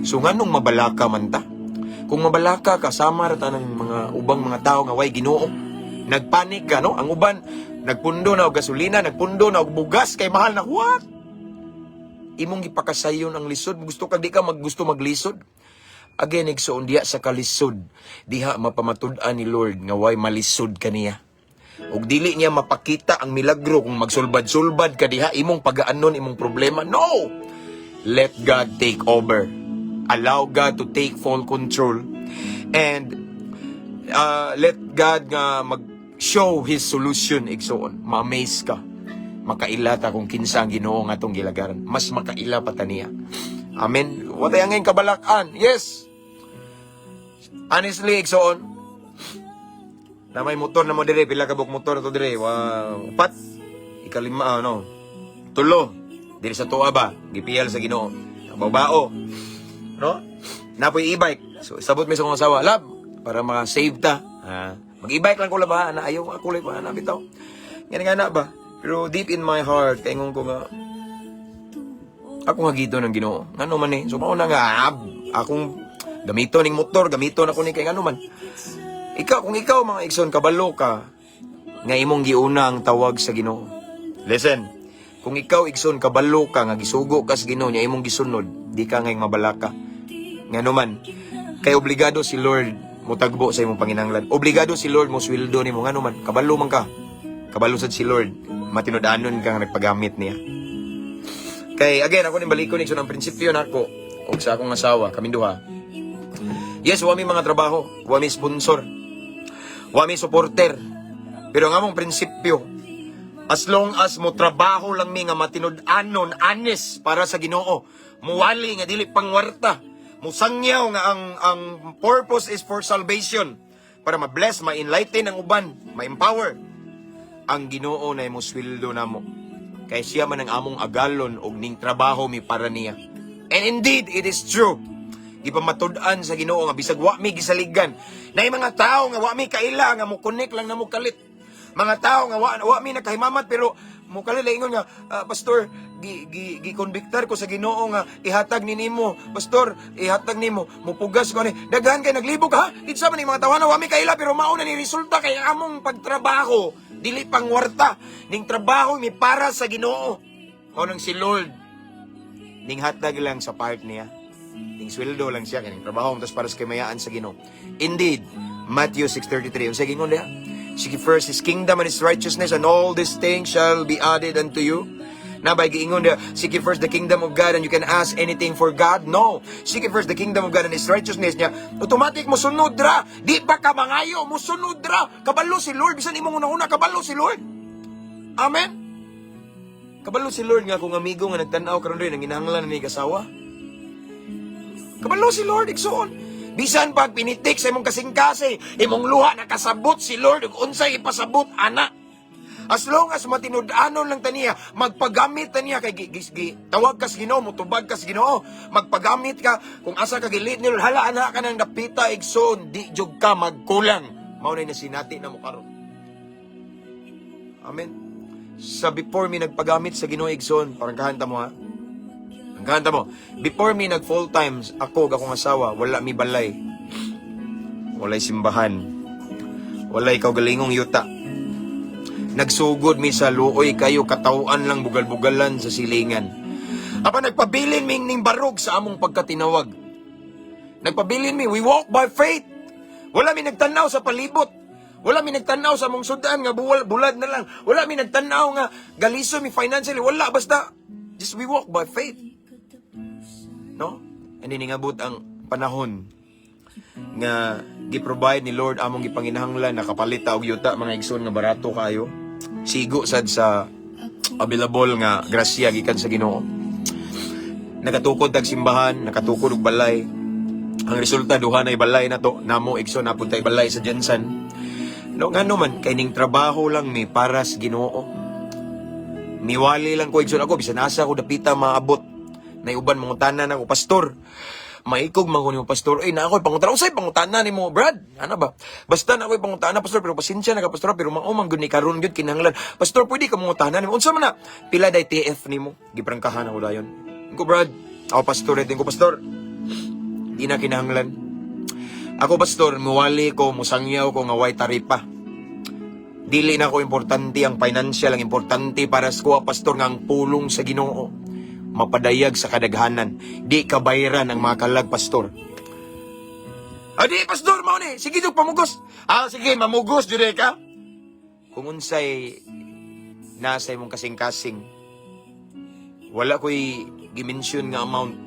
So nganong mabalaka man ta? Kung mabalaka kasama ra ta ng mga ubang mga tao nga way Ginoo, nagpanik ka, no? Ang uban nagpundo na og gasolina, nagpundo na og bugas kay mahal na. What? Imong gipakasayon ang lisod, gusto ka di ka gusto maglisod. Again, igsoon diha sa kalisod, diha mapamatud-an ni Lord nga way malisod kaniya. Og dili niya mapakita ang milagro kung magsulbad-sulbad ka diha imong pagaanon imong problema. No! Let God take over. Allow God to take full control. And let God nga mag-show His solution, igsoon. Ma-amaze ka. makaila ta kung kinsa ang Ginoo nga atong gilagaran. Mas makaila pa ta niya. Amen. Watay ang kabalakan. Yes. Honestly, igsoon. Na may motor na mo dire, pila ka buk motor to dire. Upat. Ikalima, tulo. Diri sa tuwa ba? Gipiyal sa Ginoo. Babao. No? Napoy e-bike. So, sabot mi sa kong asawa. Lab, para ma-save ta. Mag-e-bike lang ko ba? Ayaw ako lang pa. Bitaw. Nga na ba? Pero deep in my heart, kaingon ko nga, ako nga gito ng Ginoo. Nga man eh. So, mauna nga, akong gamito ning motor, gamito na ko ni kay nga man. Kung ikaw, mga igsoon, kabalo ka, nga imong giuna ang tawag sa Ginoo. Listen, kung ikaw, igsoon, kabalo ka, nga gisugo ka sa Ginoo, niya imong gisunod, di ka ngayong mabalaka. Nga naman, kay obligado si Lord mutagbo sa imong panginahanglan. Obligado si Lord mo sweldo nimo nga naman, kabalo man ka. Kabalo sad si Lord, matinud-anon ka nga nagpagamit niya. Kay again ako ni balikon igsoon ang prinsipyo nako og sa akong asawa, kaming duha. Yes, wa mi mga trabaho, wa mi sponsor, wa mi supporter. Pero nga mong prinsipyo, as long as mo trabaho lang mi nga matinud-anon, honest para sa Ginoo, muwali nga dili pangwarta, musangyaw nga ang purpose is for salvation, para ma-bless, ma-enlighten ang uban, ma-empower ang Ginoo na mo sweldo namo. Kay siya man ang among agalon og ning trabaho mi para niya. And indeed, it is true. Ipamatud-an sa Ginoo nga bisag wa mi gisaligan. Nay mga tao nga wa mi kaila nga mo connect lang na mo kalit. Mga tao nga wa mi nakahimamat pero mo kalit ingon nga pastor gi-convictar ko sa Ginoo nga ihatag ni nimo. Pastor, ihatag nimo mupugas ko ni. Daghan kay naglibog ha. Kitsa man ni mga tawana wa mi kaila pero mao na ni resulta kay among pagtrabaho dili pangwarta ning trabaho mi para sa Ginoo. O nang si Lord ning hatag lang sa part niya. Ning sweldo lang siya kining trabaho tas para sa kamayaan sa Ginoo. Indeed, Matthew 6:33 unsa gingon diha? Seek first His kingdom and His righteousness, and all these things shall be added unto you. Nabay giingon diha, seek first the kingdom of God and you can ask anything for God? No. Seek first the kingdom of God and His righteousness niya. Automatic mo sunod ra. Di ba ka mangayo mo sunod ra. Kabalo si Lord bisan imong una-una kabalo si Lord. Amen. Kabalo si Lord nga kung amigo nga nagtan-aw karon rin ang ginahanglan ni kasawa. Kabalo si Lord, igsoon. Bisan pag pinitik sa imong kasing-kasi, imong luha nakasabot si Lord ug unsay ipasabot ana. As long as matinud-anon lang taniya, magpagamit taniya kay tawag kas Ginoo, mutubag kas Ginoo, magpagamit ka kung asa ka gilit ni Lord, hala ana ka nang dapita igsoon, di jud ka magkulang. Mao na sinati na mo karon. Amen. Sa before mi nagpagamit sa Ginoo igsoon, parang kahanta mo ha. Ganda mo, before me nag full times, ako, akong asawa, wala mi balay. Walay simbahan. Walay kaugalingong yuta. Nagsugod mi sa luoy kayo, katawaan lang bugal-bugalan sa silingan. Apa nagpabilin mi ning barog sa among pagkatinawag. Nagpabilin mi, we walk by faith. Wala mi nagtanaw sa palibot. Wala mi nagtanaw sa among sudan nga bulad na lang. Wala mi nagtanaw nga galiso mi financially. Wala, basta just we walk by faith. No? And iningabot ang panahon nga gi-provide ni Lord among gipanginahanglan, nakapalit ta og yuta mga igsoon nga barato kayo. Sigo sad sa available nga grasya gikan sa Ginoo. Nakatukod tag simbahan, nakatukod og balay. Ang resulta duha na balay na to, namo igsoon napunta balay sa Jensen. No ngano man kay ning trabaho lang mi para sa Ginoo. Miwali lang ko igsoon ako bisan asa ko dapita maabot. Nay uban mangutanan ako, pastor. Maikog man ko nimo pastor. Ay na ako'y pangutanan. Usay pangutanan nimo, Brad. Ano ba? Basta na ako'y pangutanan pastor, pero pasensya na ka pastor, pero maumang gud ni karon gyud kinahanglan. Pastor, pwede ka mangutanan nimo. Unsa man na? Pila day TF nimo? Giprangkahan ako dayon. Ko Brad. Ako pastor, din ko pastor. Di na kinahanglan. Ako pastor, muwali ko, musangyaw ko nga way taripa. Dili na ko importante ang financial, ang importante para sa kuha pastor nga ang pulong sa Ginoo. Mapadayag sa kadaghanan. Di kabayaran ang mga kalag, pastor. Di, pastor, mao ni. Sige, duk, pamugos. Sige, mamugos, jure ka. Kung unsay nasa imong kasing-kasing, wala ko'y gimension nga amount.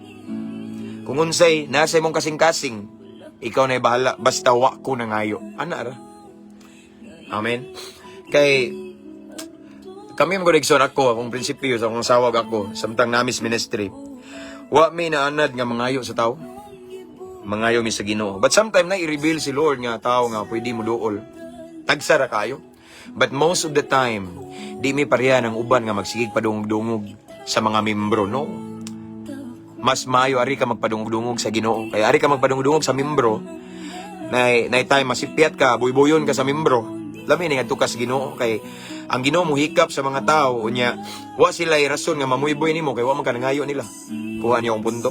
Kung unsay nasa imong kasing-kasing, ikaw na'y bahala. Basta wa ko na ngayo. Ana ra. Amen. Kay Kami mga igsoon ako, akong prinsipyo sa akong sawag ako, samtang namis ministry. Wa may naanad nga mangayo sa tao. Mangayo mi sa Ginoo. But sometimes na i-reveal si Lord nga tao nga pwede mo duol. Tagsara kayo. But most of the time, di mi pareha ng uban nga magsigig padungog-dungog sa mga membro, no? Mas maayo ari ka magpadungog-dungog sa Ginoo. Kaya ari ka magpadungog-dungog sa membro, na time masipiat ka, buy-buyon ka sa membro. Lami ni ngadto ka sa Ginoo kay ang Ginoo mo hikap sa mga tao unya wa sila rason nga mamuyboy nimo kay wa man ka nangayo nila. Kuha niyo ang punto.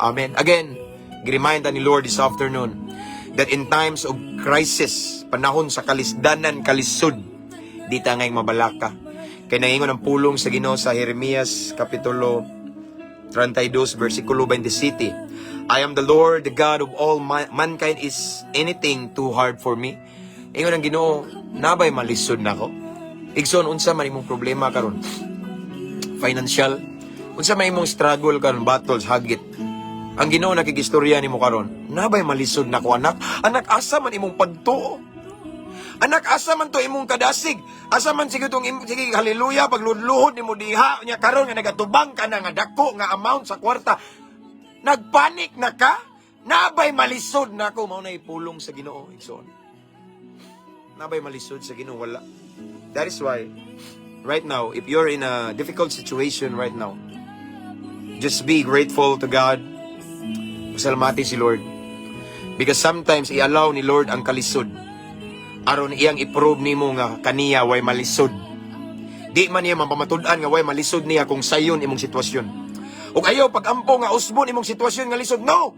Amen. Again, gi-remind ni Lord this afternoon that in times of crisis, panahon sa kalisdanan, kalisod, di ta ngay mabalaka. Kay nangingon ang pulong sa Ginoo sa Jeremias kapitulo 32 versikulo 27. I am the Lord, the God of all mankind. Is anything too hard for me? Ingon ang Ginoo, nabay malisod nako. Igsoon unsa man imong problema karon? Financial, unsa man imong struggle karon, battles, hagit. Ang Ginoo nakigistorya nimo karon, nabay malisod nako anak. Anak, asa man imong pagtuo? Anak, asa man to imong kadasig? Asa man sige tong sige haleluya pagludluhod nimo diha nya karon nga nagatubang ka na nga dako nga amount sa kwarta. Nagpanik na ka? Nabay malisod nako, mao na ipulong sa Ginoo igsoon. Nabay malisod sa Ginoo wala. That is why right now, if you're in a difficult situation right now, just be grateful to God. Pasalamati si Lord. Because sometimes i-allow ni Lord ang kalisod aron iyang i-prove nimo nga kaniya way malisod. Di man niya mapamatud-an nga way malisod niya kung sayon imong sitwasyon. Ug ayaw pag-ampo nga usbon imong sitwasyon nga lisod. No!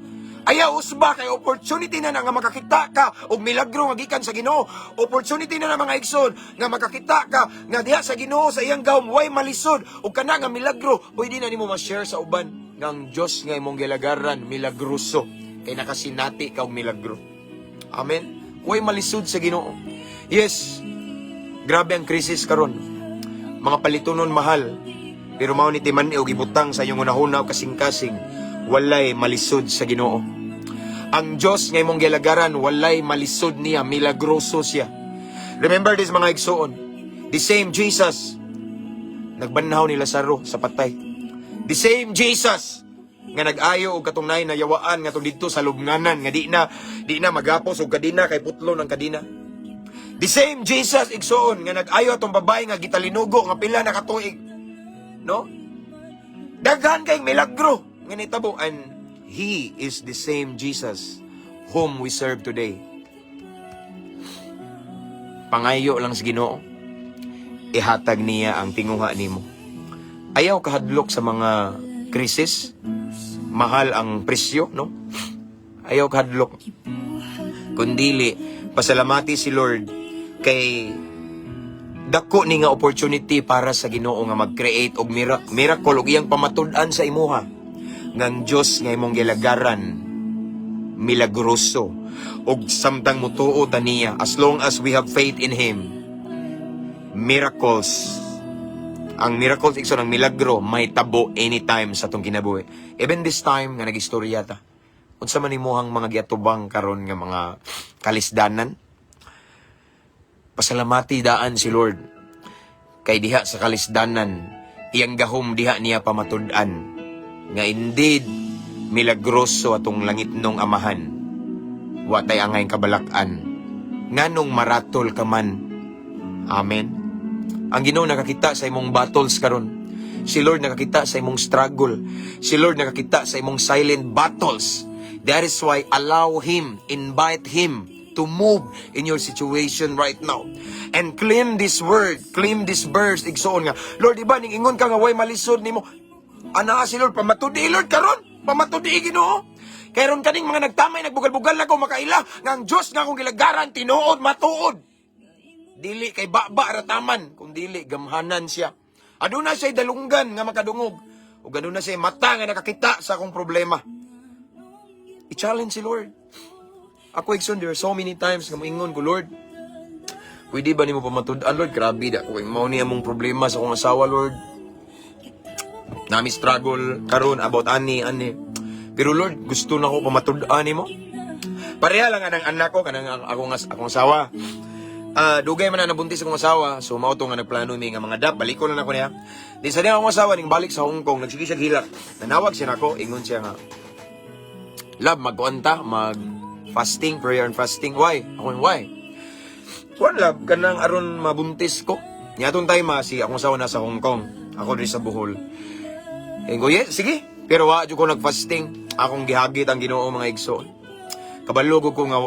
Ayaw usba kay opportunity na nga makakita ka og milagro nga gikan sa Ginoo. Opportunity na mga igsoon nga makakita ka nga diha sa Ginoo sa iyang gawom way malisod ug kana nga milagro pwede na nimo ma-share sa uban nga ang Dios nga imong gilagaran milagroso kay nakasinati ka og milagro. Amen. Way malisod sa Ginoo. Yes. Grabe ang krisis karon. Mga palitunon mahal. Pero mao ni timan og ibutang sa iyong unahuna kasing-kasing, walay malisod sa Ginoo. Ang Dios nga imong gilagaran walay malisod niya, milagroso siya. Remember this mga igsoon. The same Jesus nagbanhaw ni Lazaro sa patay. The same Jesus nga nag-ayo og katong nay nayawaan nga tong didto sa lubnganan nga di na magapos og kadina kay putlo ng kadina. The same Jesus igsoon nga nag-ayo atong babae nga gitalinugo nga pila na katuig. No? Daghan kay milagro nga nitabo, and He is the same Jesus whom we serve today. Pangayo lang sa Ginoo, ihatag niya ang tinguha nimo. Ayaw kahadlok sa mga krisis. Mahal ang presyo, no? Ayaw kahadlok. Kundili, pasalamati si Lord kay dako ni nga opportunity para sa Ginoo nga mag-create og miracle og iyang pamatud-an sa imuha. Ngang Dios nga imong gilagaran milagroso og samtang mutuo ta niya, as long as we have faith in Him, miracles. Ang miracles, ikso ng milagro, may tabo anytime sa itong kinabuhi. Even this time, nga nag-istorya ta. Unsa man imuhang mga giatubang karon nga mga kalisdanan, pasalamati daan si Lord. Kay diha sa kalisdanan, iyang gahom diha niya pamatud-an. Nga indeed, milagroso atong langit nung amahan. Watay angay kabalakan. Nganong maratol ka man. Amen. Ang Ginoo nakakita sa imong battles karon. Si Lord nakakita sa imong struggle. Si Lord nakakita sa imong silent battles. That is why allow Him, invite Him to move in your situation right now. And claim this word, claim this verse, igsoon nga. Lord, iba ning ingon ka nga way malisod nimo. Ana si Lord pamatudi Lord karon, pamatudi Ginoo. Kay ron kaning mga nagtamay nagbugal-bugal na ko makaila nga ang Dios nga akong gilagaran tinuod matuod. Dili kay baba rataman, kung dili gamhanan siya. Aduna siya dalunggan nga makadungog. O aduna siya mata nga nakakita sa akong problema. I-challenge si Lord. Ako igsoon, there are so many times nga moingon ko, Lord, pwede ba nimo pamatud-an, Lord? Grabe da ko mao ni among problema sa akong asawa, Lord. Nami struggle karon about ani. Pero Lord, gusto na ko pamatud-an nimo. Pareha lang ang anak ko kanang akong asawa. dugay man na nabuntis akong asawa, so mao to nga nagplano mi nga mga dap, balik ko lang ako niya. Di sa diya akong asawa ning balik sa Hong Kong, nagsige siya hilak. Nanawag siya nako, ingon siya nga, love, magkuanta, mag-fasting, prayer and fasting. Why? Ako, why? One love, kanang aron mabuntis ko. Niyatong time si akong asawa na sa Hong Kong. Ako rin sa Bohol. Ingo, yes, sige. Pero wa ko nag-fasting. Akong gihagit ang Ginoo mga igsoon. Kabalog ko nga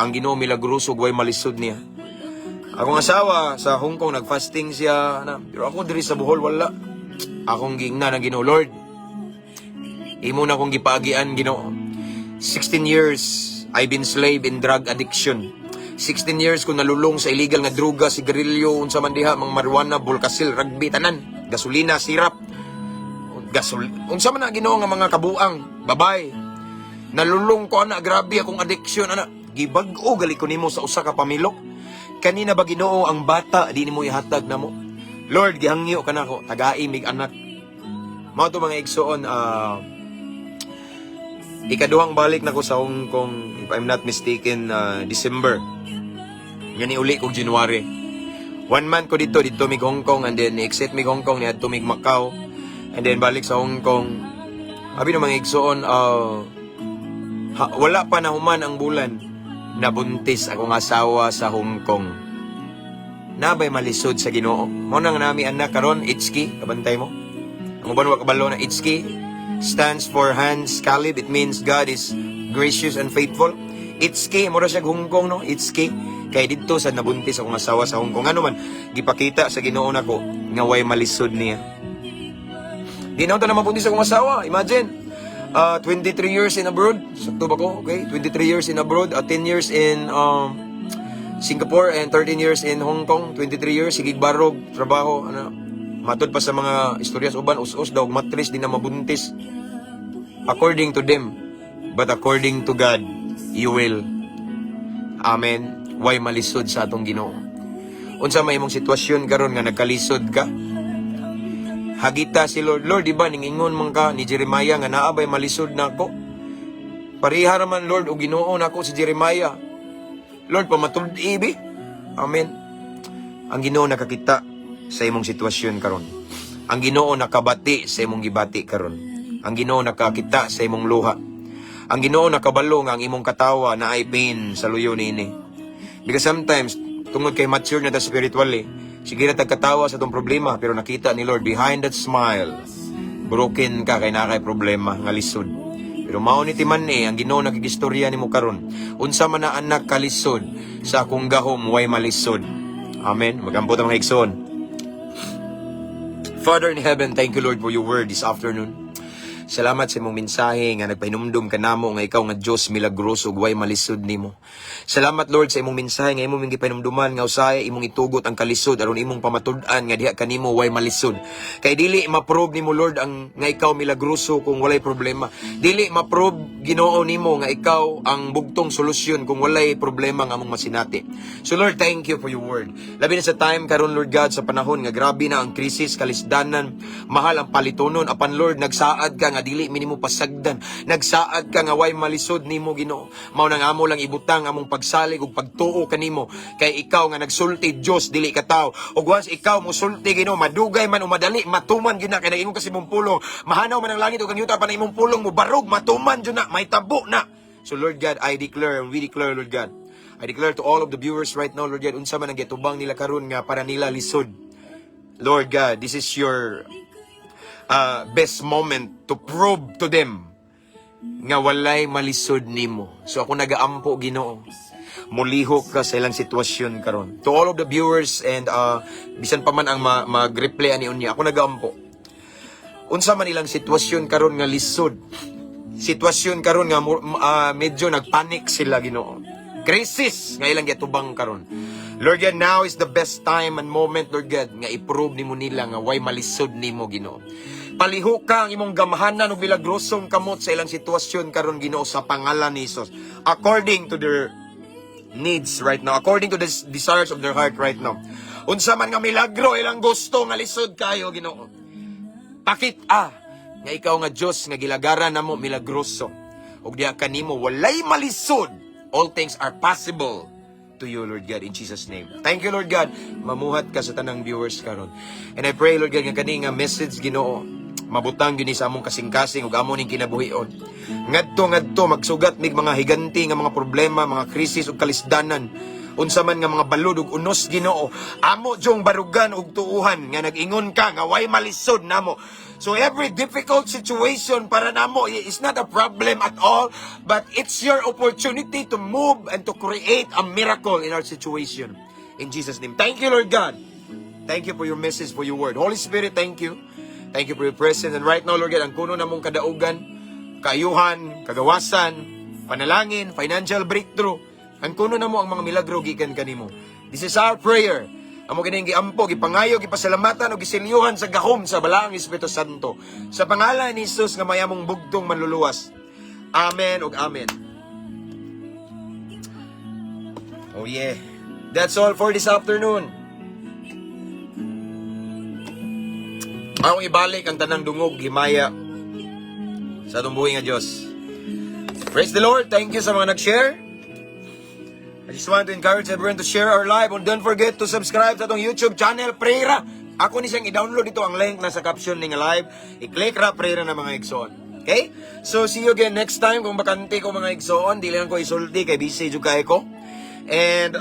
ang Ginoo milagroso way malisod niya. Akong asawa sa Hong Kong nag-fasting siya na. Pero ako diri sa Bohol wala. Akong giingnan ang Ginoo, Lord. Imo na akong gipaagian Ginoo. 16 years I've been slave in drug addiction. 16 years ko nalulong sa illegal nga droga, sigarilyo, unsa man diha, mga marijuana, bulkasil, rugby, tanan, gasolina, sirap. Unsa man na Ginoo nga mga kabuang, babay. Nalulong ko ana, grabe akong addiction ana. Gibag-o gali ko nimo sa usa ka pamilok. Kanina ba Ginoo ang bata di nimo ihatag namo? Lord, gihangyo kanako, tagai mig anak. Mao to mga igsoon, ikaduhang balik na ko sa Hong Kong, if I'm not mistaken, December. Yan uli ko January. 1 month ko dito mig Hong Kong, and then exit mig Hong Kong, niadto mig Macau, and then balik sa Hong Kong. Abi na mga igsoon, wala pa na human ang bulan, nabuntis akong asawa sa Hong Kong. Nabay malisod sa Ginoo. Mo nang nami anak karon, Itzki, kabantay mo. Ang uban wa kabalo na Itzki stands for Hans Caleb. It means God is gracious and faithful. Itzki, mura siya Hong Kong, no? Itzki. Kaya dito sa nabuntis akong asawa sa Hong Kong. Ano man, gipakita sa Ginoo nako nga way malisod niya. Di na ito na mabuntis akong asawa. Imagine, 23 years in abroad. Sakto ba ko? Okay, 23 years in abroad. 10 years in Singapore and 13 years in Hong Kong. 23 years, sigig barog, trabaho, ano. Matod pa sa mga istoryas uban, us-us daw, matris, di na mabuntis. According to them, but according to God, you will. Amen. Way malisod sa atong Ginoo. Unsa may imong sitwasyon karon nga nagkalisod ka? Hagita si Lord. Lord, di ba, ningingon man ka ni Jeremiah nga naabay malisod na ako? Pareha raman, Lord, o Ginoo na ako si Jeremiah. Lord, pamatud ibi. Amen. Ang Ginoo nakakita sa imong sitwasyon karon. Ang Ginoo nakabati sa imong gibati karon. Ang Ginoo nakakita sa imong luha. Ang Ginoo nakabalo nga ang imong katawa na ay pain sa luyo nini. Because sometimes tungod kay mature na ta spiritually, sige na tagkatawa sa tong problema, pero nakita ni Lord behind that smile, broken ka kay nakay problema nga lisod. Pero mao ni timan ang Ginoo nakigistorya nimo karon. Unsa man na anak kalisod sa akong gahom way malisod. Amen. Magampot ang mga igsoon. Father in heaven, thank you Lord for your word this afternoon. Salamat sa imong mensahe nga nagpahinumdum ka namo nga ikaw nga Dios milagroso ug way malisod nimo. Salamat Lord sa imong mensahe nga imong gipahinumduman nga usahay imong itugot ang kalisod aron imong pamatud-an nga diha kanimo way malisod. Kay dili ma-prove nimo Lord ang nga ikaw milagroso kung walay problema. Dili ma-prove Ginoo nimo nga ikaw ang bugtong solusyon kung walay problema nga among masinati. So Lord, thank you for your word. Labi na sa time karon Lord God sa panahon nga grabe na ang krisis, kalisdanan, mahal ang palitonon, apan Lord nagsaad ka nga dili minimo pasagdan, nagsaad ka nga way malisod nimo Ginoo. Mao nang amo lang ibutang among pagsalig ug pagtuo kanimo kay ikaw nga nagsulti Dios dili ka tawo. Ug once ikaw mosulti Ginoo, madugay man o madali matuman gyud na kay imong kasi imong pulong, mahanaw man ang langit ug ang yuta pa na imong pulong mo barog matuman gyud na, may tabo na. So Lord God, I declare and we declare Lord God, I declare to all of the viewers right now Lord God, unsa man ang gitubang nila karon nga para nila lisod. Lord God, this is your best moment to prove to them nga walay malisod nimo. So ako nagaampo Ginoo, mulihok ka sa ilang sitwasyon karon. To all of the viewers and bisan pa man ang mag-replay ani unya, ako nagaampo. Unsa man ilang sitwasyon karon nga lisod, sitwasyon karon nga medyo nagpanik sila Ginoo, crisis nga ilang gitubang karon. Lord God, now is the best time and moment Lord God nga i-prove nimo nila nga way malisod nimo Ginoo. Palihok ka ang imong gamhanan ug milagrosong kamot sa ilang sitwasyon karon Ginoo sa pangalan ni Jesus, according to their needs right now, according to the desires of their heart right now. Unsa man nga milagro ilang gusto nga lisod kayo Ginoo, pakita nga ikaw nga Dios nga gilagaran namo milagroso ug diha kanimo walay malisod. All things are possible to you, Lord God, in Jesus' name. Thank you, Lord God. Mamuhat ka sa tanang viewers karon. And I pray, Lord God, nga kani nga message Ginoo, mabutang gyud ni sa among kasing-kasing ug amon ning kinabuhion. Ngadto magsugat mig mga higanti nga mga problema, mga krisis ug kalisdanan. Unsa man nga mga balud ug unos Ginoo, amo jong barugan ug tuuhan nga nag-ingon ka nga way malisod namo. So every difficult situation para namo is not a problem at all, but it's your opportunity to move and to create a miracle in our situation. In Jesus' name. Thank you, Lord God. Thank you for your message, for your word. Holy Spirit, thank you. Thank you for your presence. And right now, Lord God, ang kuno namong kadaugan, kaayuhan, kagawasan, panalangin, financial breakthrough. Ang kuno namo ang mga milagro gikan kanimo. This is our prayer. Amo kining giampo, gipangayo, gipasalamatan o gisilyuhan sa gahom sa balaang Espiritu Santo. Sa pangalan ni Jesus nga mayamong bugtong manluluwas. Amen ug amen. Oh yeah. That's all for this afternoon. Akong ibalik ang tanang dungog, himaya sa atong buhay nga Diyos. Praise the Lord. Thank you sa mga nag-share. I just want to encourage everyone to share our live, and don't forget to subscribe sa atong YouTube channel, Prera. Ako ni siyang i-download ito ang link nasa caption ng live. I-click ra Prera na mga igsoon. Okay? So see you again next time. Kung bakante ko mga igsoon, di lang ko isulti kay busy jud kay ko. And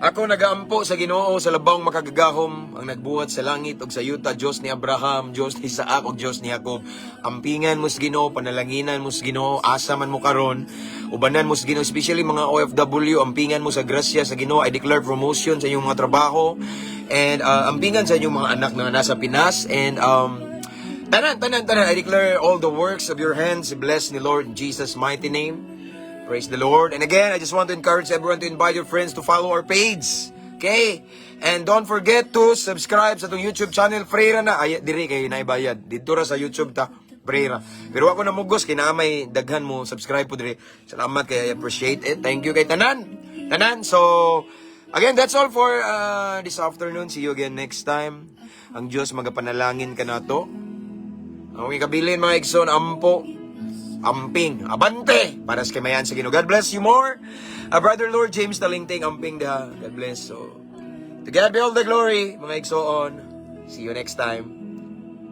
ako nagaampo sa Ginoo sa labang makagagahom, ang nagbuhat sa langit ug sa yuta, Dios ni Abraham, Dios ni Isaac ug Dios ni Jacob. Ampingan mo sa Ginoo, panalanginan mo sa Ginoo, asa man mo karon, ubanan mo sa Ginoo, especially mga OFW, ampingan mo sa grasya sa Ginoo. I declare promotion sa inyong mga trabaho, and ampingan sa inyong mga anak na nasa Pinas, and tanan, I declare all the works of your hands blessed ni Lord in Jesus' mighty name. Praise the Lord. And again, I just want to encourage everyone to invite your friends to follow our page. Okay? And don't forget to subscribe sa itong YouTube channel, Prera na. Ay, diri kayo naibayad. Dito ra sa YouTube ta, Prera. Pero ako na mugos, kinamay daghan mo, subscribe po diri. Salamat kay I appreciate it. Thank you kay Tanan. So, again, that's all for this afternoon. See you again next time. Ang Diyos magapanalangin ka na to. Ang ikabilin mga igsoon, ampo. Amping, abante, para sa kamayan sa Ginoo. God bless you more. Brother Lord James Talingting, amping da. God bless. So, to God be all the glory, mga igsoon. See you next time.